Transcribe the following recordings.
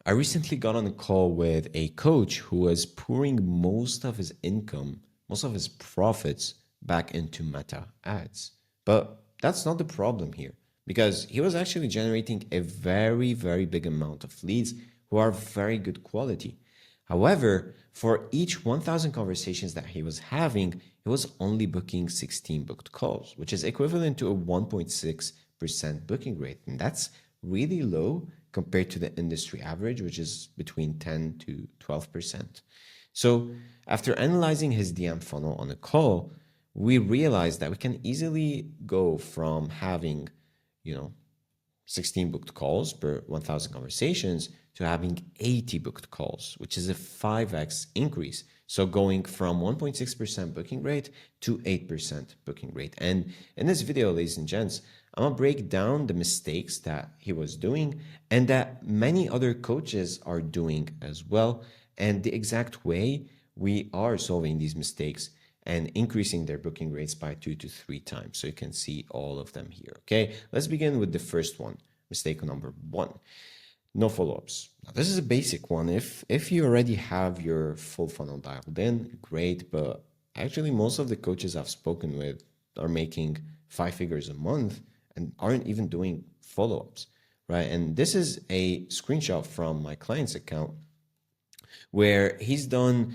I recently got on a call with a coach who was pouring most of his income, most of his profits back into Meta ads. But that's not the problem here because he was actually generating a very, very big amount of leads who are very good quality. However, for each 1,000 conversations that he was having, he was only booking 16 booked calls, which is equivalent to a 1.6% booking rate. And that's really low compared to the industry average, which is between 10 to 12%. So after analyzing his DM funnel on a call, we realized that we can easily go from having, you know, 16 booked calls per 1,000 conversations to having 80 booked calls, which is a 5x increase. So going from 1.6% booking rate to 8% booking rate. And in this video, ladies and gents, I'm gonna break down the mistakes that he was doing and that many other coaches are doing as well, and the exact way we are solving these mistakes and increasing their booking rates by 2 to 3 times. So you can see all of them here. Okay, let's begin with the first one. Mistake number 1, no follow-ups. Now, this is a basic one. If you already have your full funnel dialed in, great, but actually most of the coaches I've spoken with are making 5 figures a month and aren't even doing follow-ups, right? And this is a screenshot from my client's account where he's done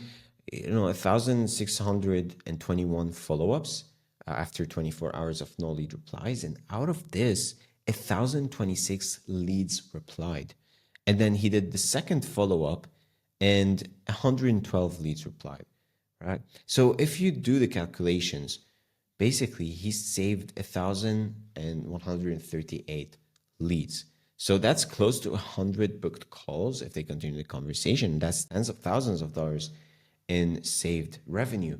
1,621 follow-ups after 24 hours of no lead replies, and out of this 1,026 leads replied. And then he did the second follow-up and 112 leads replied, right? So if you do the calculations, basically he saved 1,138 leads. So that's close to 100 booked calls if they continue the conversation. That's tens of thousands of dollars in saved revenue,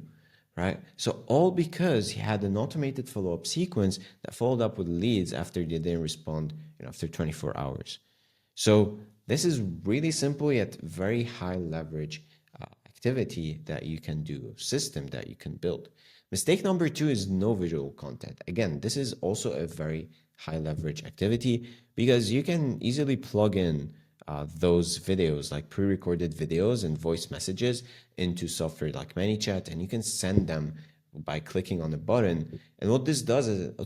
right? So all because he had an automated follow-up sequence that followed up with leads after they didn't respond, after 24 hours. So this is really simple yet very high leverage activity that you can do, system that you can build. Mistake number 2 is no visual content. Again, this is also a very high leverage activity because you can easily plug in those videos, like pre-recorded videos and voice messages, into software like ManyChat, and you can send them by clicking on the button. And what this does is it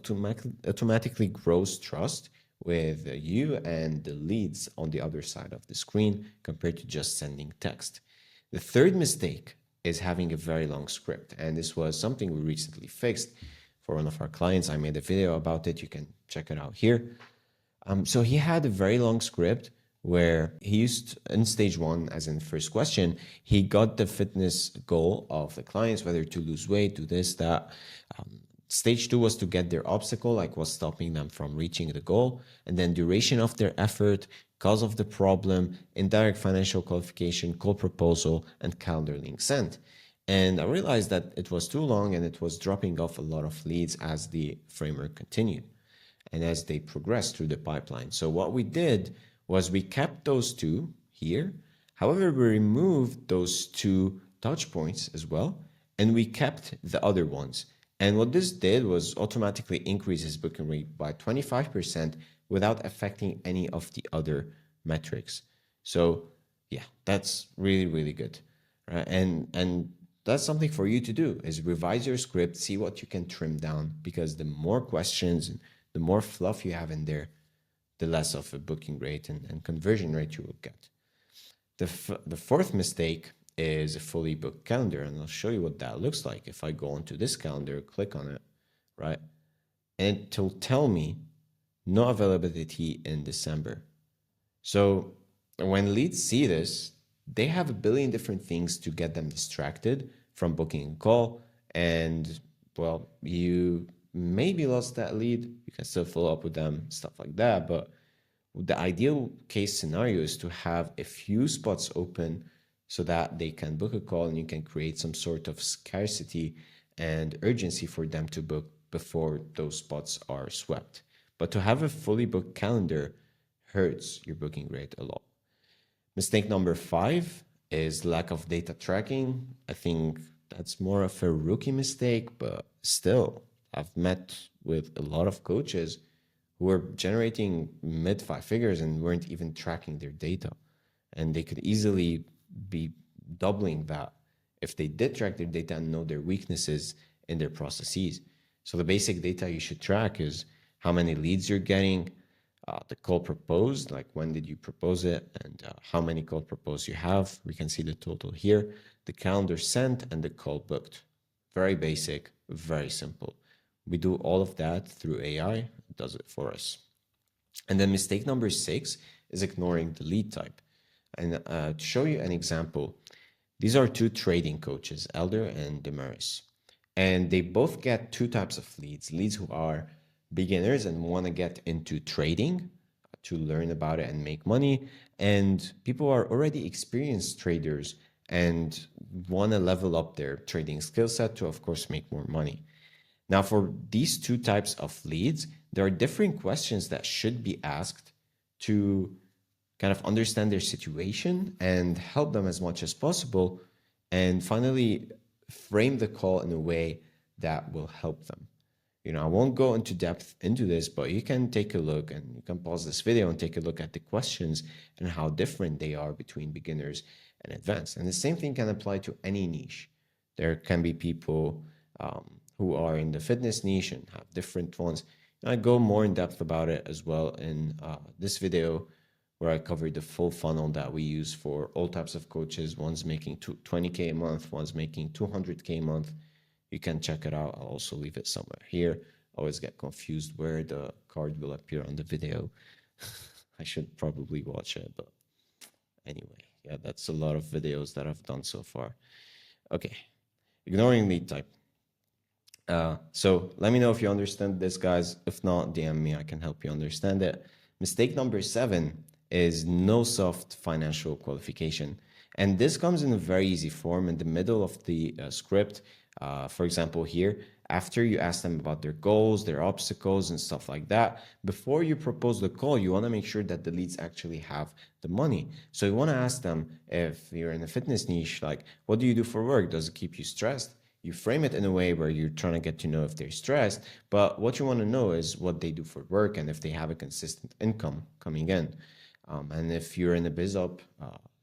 automatically grows trust with you and the leads on the other side of the screen compared to just sending text. The third mistake is having a very long script, and this was something we recently fixed for one of our clients. I made a video about it. You can check it out here. So he had a very long script where he used in stage 1, as in first question, he got the fitness goal of the clients, whether to lose weight, do this, that. Stage 2 was to get their obstacle, like what's stopping them from reaching the goal, and then duration of their effort, cause of the problem, indirect financial qualification, call proposal, and calendar link sent. And I realized that it was too long and it was dropping off a lot of leads as the framework continued and as they progressed through the pipeline. So what we did was we kept those 2 here. However, we removed those 2 touch points as well, and we kept the other ones. And what this did was automatically increase his booking rate by 25% without affecting any of the other metrics. So yeah, that's really, really good, right? And that's something for you to do, is revise your script, see what you can trim down, because the more questions and the more fluff you have in there, the less of a booking rate and conversion rate you will get. The fourth mistake is a fully booked calendar, and I'll show you what that looks like. If I go onto this calendar, click on it, right? And it will tell me no availability in December. So when leads see this, they have a billion different things to get them distracted from booking a call. And well, you maybe lost that lead. You can still follow up with them, stuff like that. But the ideal case scenario is to have a few spots open so that they can book a call and you can create some sort of scarcity and urgency for them to book before those spots are swept. But to have a fully booked calendar hurts your booking rate a lot. Mistake number 5 is lack of data tracking. I think that's more of a rookie mistake, but still, I've met with a lot of coaches who were generating mid 5 figures and weren't even tracking their data. and they could easily be doubling that if they did track their data and know their weaknesses in their processes. So the basic data you should track is how many leads you're getting, the call proposed, like when did you propose it, and how many call proposed you have. We can see the total here, the calendar sent, and the call booked. Very basic, very simple. We do all of that through AI. It does it for us. And then mistake number 6 is ignoring the lead type. And to show you an example, these are two trading coaches, Elder and Demaris. And they both get two types of leads who are beginners and want to get into trading to learn about it and make money, and people are already experienced traders and want to level up their trading skill set to, of course, make more money. Now, for these two types of leads, there are different questions that should be asked to kind of understand their situation and help them as much as possible, and finally frame the call in a way that will help them. I won't go into depth into this, but you can take a look and you can pause this video and take a look at the questions and how different they are between beginners and advanced. And the same thing can apply to any niche. There can be people who are in the fitness niche and have different ones. And I go more in depth about it as well in this video, where I covered the full funnel that we use for all types of coaches. One's making 20K a month, one's making 200K a month. You can check it out. I'll also leave it somewhere here. I always get confused where the card will appear on the video. I should probably watch it, but anyway, yeah, that's a lot of videos that I've done so far. Okay, ignoring lead type. So let me know if you understand this, guys. If not, DM me, I can help you understand it. Mistake number 7 is no soft financial qualification. And this comes in a very easy form in the middle of the script. For example, here, after you ask them about their goals, their obstacles, and stuff like that, before you propose the call, you want to make sure that the leads actually have the money. So you want to ask them, if you're in a fitness niche, like, what do you do for work? Does it keep you stressed? You frame it in a way where you're trying to get to know if they're stressed, but what you want to know is what they do for work and if they have a consistent income coming in. And if you're in a BizUp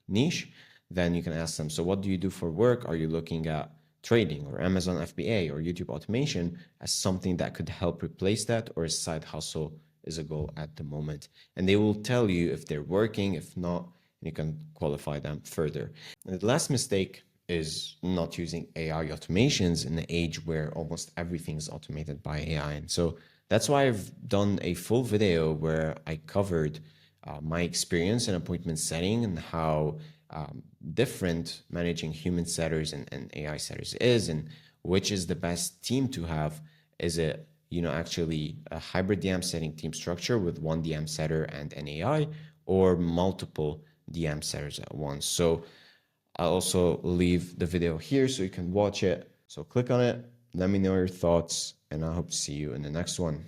niche, then you can ask them, so what do you do for work? Are you looking at trading or Amazon FBA or YouTube automation as something that could help replace that, or a side hustle is a goal at the moment? And they will tell you if they're working, if not, and you can qualify them further. And the last mistake is not using AI automations in the age where almost everything is automated by AI. And so that's why I've done a full video where I covered my experience in appointment setting and how different managing human setters and AI setters is, and which is the best team to have. Is it, actually a hybrid DM setting team structure with one DM setter and an AI, or multiple DM setters at once? So I'll also leave the video here so you can watch it. So click on it, let me know your thoughts, and I hope to see you in the next one.